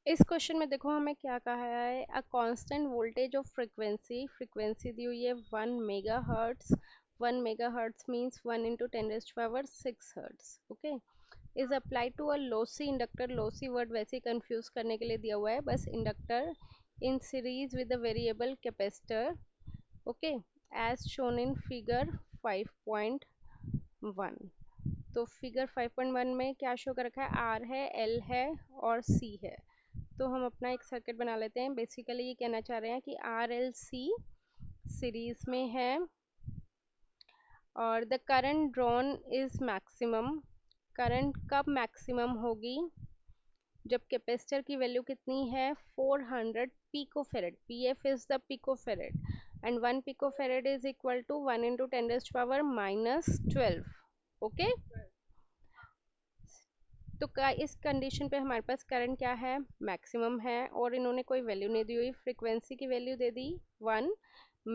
इस क्वेश्चन में देखो हमें क्या कहा है, a constant voltage of frequency दी हुई है 1 megahertz. 1 megahertz means 1 × 10⁻⁶ hertz, okay. Is applied to a lossy inductor. Lossy word वैसे ही कंफ्यूज करने के लिए दिया हुआ है, बस inductor in series with a variable capacitor, okay, as shown in figure 5.1। तो फिगर 5.1 में क्या शो कर रखा है, आर है, एल है और सी है। तो हम अपना एक सर्किट बना लेते हैं। बेसिकली ये कहना चाह रहे हैं कि आर एल सी सीरीज में है और the current drawn is maximum. Current कब मैक्सिमम होगी, जब कैपेसिटर की वैल्यू कितनी है, 400 picofarad. P F is the picofarad and 1 picofarad is equal to 1 × 10⁻⁻12, okay. तो इस कंडीशन पे हमारे पास करंट क्या है, मैक्सिमम है, और इन्होंने कोई वैल्यू नहीं दी हुई, फ्रीक्वेंसी की वैल्यू दे दी 1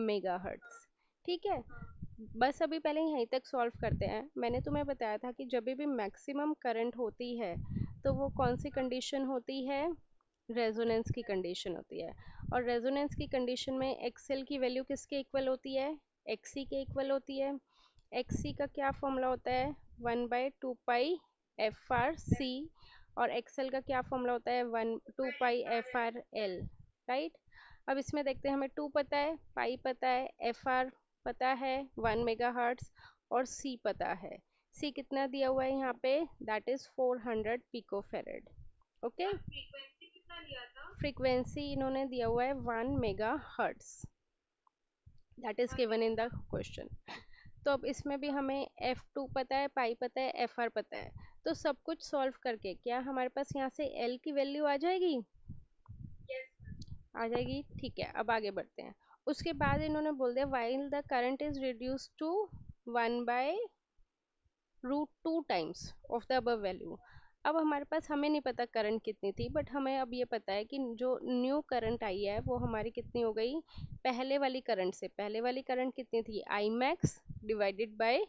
मेगाहर्ट्ज, ठीक है। बस अभी पहले यहीं तक सॉल्व करते हैं। मैंने तुम्हें बताया था कि जब भी मैक्सिमम करंट होती है तो वो कौन सी कंडीशन होती है, रेजोनेंस की कंडीशन होती है। और रेजोनेंस की कंडीशन में एक्सएल की वैल्यू किसके इक्वल होती है, एक्सी के इक्वल होती है। एक्सी का क्या फॉर्मूला होता है, 1/2 पाई FR C, और एक्सएल का क्या फॉर्मूला होता है, 1/2 पाई FRL, राइट। अब इसमें देखते हैं, हमें 2 पता है, पाई पता है, FR पता है 1 मेगाहर्ट्ज, और C पता है। C कितना दिया हुआ है यहाँ पे, that is 400 picofarad, okay. Frequency इन्होंने दिया हुआ है 1 megahertz, that is given in the question. तो अब इसमें भी हमें F2 पता है, पाई पता है, FR पता है। तो सब कुछ सॉल्व करके क्या हमारे पास यहाँ से L की वैल्यू आ जाएगी, आ जाएगी, ठीक है। अब आगे बढ़ते हैं। उसके बाद इन्होंने बोल दिया while the current is reduce to 1/√2 times of the above value. अब हमारे पास, हमें नहीं पता करंट कितनी थी, बट हमें अब ये पता है कि जो न्यू करंट आई है वो हमारी कितनी हो गई, पहले वाली करंट से। पहले वाली करंट कितनी थी, आई मैक्स डिवाइडेड बाय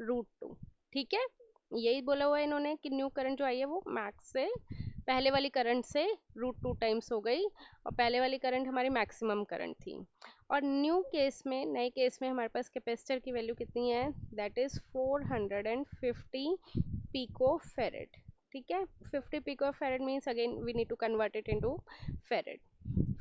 √2, ठीक है। यही बोला हुआ है इन्होंने कि न्यू करंट जो आई है वो मैक्स से, पहले वाली करंट से √2 टाइम्स हो गई, और पहले वाली करंट हमारी मैक्सिमम करंट थी। और न्यू केस में, नए केस में हमारे पास कैपेसिटर की वैल्यू कितनी है, दैट इज 450 पिको फेरेड, ठीक है। 50 pico farad means again we need to convert it into farad.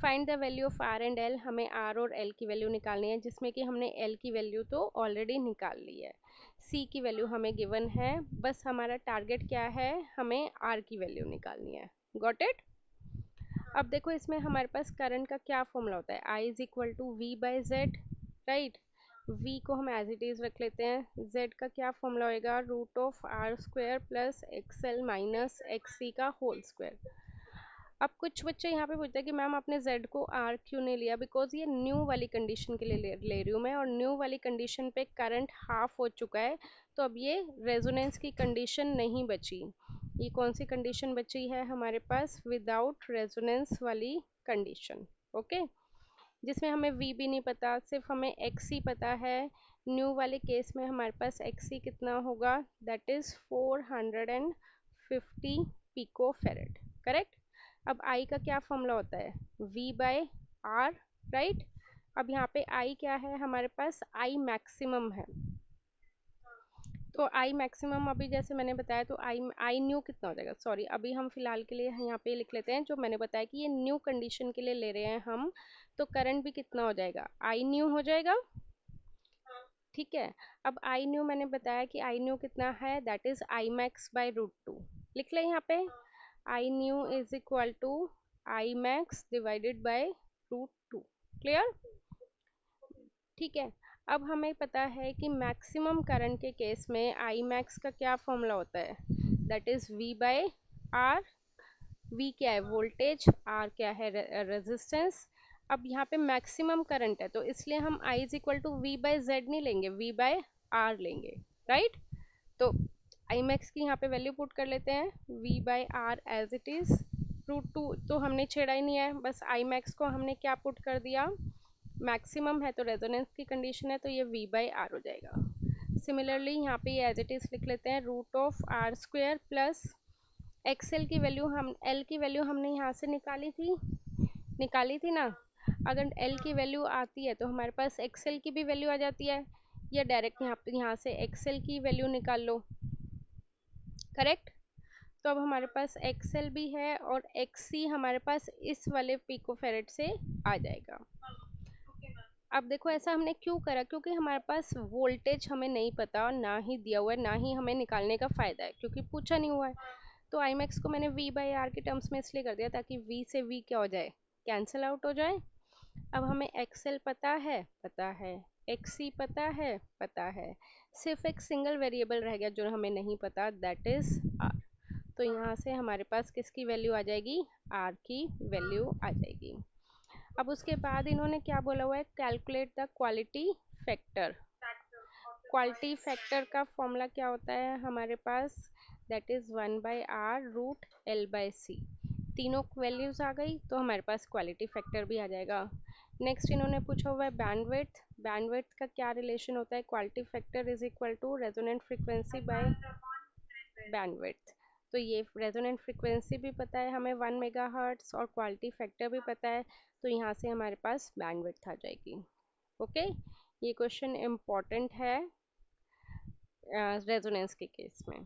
Find the value of R and L. हमें आर और एल की वैल्यू निकालनी है, जिसमें कि हमने एल की वैल्यू तो ऑलरेडी निकाल ली है, सी की वैल्यू हमें गिवन है। बस हमारा टारगेट क्या है, हमें आर की वैल्यू निकालनी है। Got it. अब देखो इसमें हमारे पास करंट का क्या फॉर्मूला होता है, I is equal to V/Z, right. V को हम एज इट इज रख लेते हैं। Z का क्या फॉर्मूला होएगा, √R² plus XL minus XC का होल स्क्वायर। अब कुछ बच्चे यहाँ पे पूछते हैं कि मैम आपने Z को R क्यों नहीं लिया, बिकॉज ये न्यू वाली कंडीशन के लिए ले रही हूँ मैं, और न्यू वाली कंडीशन पे करंट हाफ हो चुका है, तो अब ये रेजोनेंस की कंडीशन नहीं बची। ये कौन सी कंडीशन बची है हमारे पास, विदाउट रेजोनेंस वाली कंडीशन, ओके, जिसमें हमें V भी नहीं पता, सिर्फ हमें XC पता है। न्यू वाले केस में हमारे पास XC कितना होगा, that is 450 pico farad, correct. अब I का क्या फॉर्मूला होता है, V/R, राइट। अब यहाँ पे I क्या है हमारे पास, I मैक्सिमम है। तो आई मैक्सिमम अभी जैसे मैंने बताया, तो आई न्यू कितना हो जाएगा, सॉरी अभी हम फिलहाल के लिए यहाँ पे लिख लेते हैं जो मैंने बताया कि ये न्यू कंडीशन के लिए ले रहे हैं हम, तो करंट भी कितना हो जाएगा, आई न्यू हो जाएगा, ठीक है। अब आई न्यू मैंने बताया कि आई न्यू कितना है, that is I max by √2, लिख लें यहाँ पे, I new is equal to I max divided by √2, clear, ठीक है। अब हमें पता है कि मैक्सिमम करंट के केस में आई मैक्स का क्या फॉर्मूला होता है, दैट इज V/R। V क्या है, वोल्टेज, R क्या है, रेजिस्टेंस। अब यहाँ पे मैक्सिमम करंट है, तो इसलिए हम I is equal to V/Z नहीं लेंगे, V/R लेंगे, राइट। तो आई मैक्स की यहाँ पे वैल्यू पुट कर लेते हैं, V/R एज इट इज, √2 तो हमने छेड़ा ही नहीं है, बस आई मैक्स को हमने क्या पुट कर दिया, मैक्सिमम है तो रेजोनेंस की कंडीशन है, तो ये V/R हो जाएगा। सिमिलरली यहाँ पे ये एज इट इज लिख लेते हैं, √R² प्लस एक्सएल की वैल्यू हम एल की वैल्यू हमने यहाँ से निकाली थी ना। अगर एल की वैल्यू आती है तो हमारे पास एक्सएल की भी वैल्यू आ जाती है, या डायरेक्ट यहाँ से एक्सएल की वैल्यू निकाल लो, करेक्ट। तो अब हमारे पास एक्सएल भी है और एक्ससी हमारे पास इस वाले पिकोफैरेड से आ जाएगा। अब देखो ऐसा हमने क्यों करा, क्योंकि हमारे पास वोल्टेज हमें नहीं पता और ना ही दिया हुआ है, ना ही हमें निकालने का फ़ायदा है क्योंकि पूछा नहीं हुआ है। तो आई मैक्स को मैंने वी बाई आर के टर्म्स में इसलिए कर दिया ताकि वी से वी क्या हो जाए, कैंसिल आउट हो जाए। अब हमें एक्सएल पता है, एक्ससी पता है, सिर्फ एक सिंगल वेरिएबल रह गया जो हमें नहीं पता, दैट इज आर। तो यहाँ से हमारे पास किसकी वैल्यू आ जाएगी, आर की वैल्यू आ जाएगी। अब उसके बाद इन्होंने क्या बोला हुआ है, calculate the quality factor. Quality factor का फॉर्मूला क्या होता है हमारे पास, दैट इज 1/r√L/C। तीनों वैल्यूज आ गई तो हमारे पास क्वालिटी फैक्टर भी आ जाएगा। नेक्स्ट इन्होंने पूछा हुआ है बैंडविड्थ। बैंडविड्थ का क्या रिलेशन होता है, quality factor is equal to resonant frequency by bandwidth. तो ये रेजोनेंट फ्रीक्वेंसी भी पता है हमें 1 मेगाहर्ट्ज और क्वालिटी फैक्टर भी पता है, तो यहाँ से हमारे पास बैंडविड्थ आ जाएगी। ओके, ये क्वेश्चन इम्पॉर्टेंट है रेजोनेंस के केस में।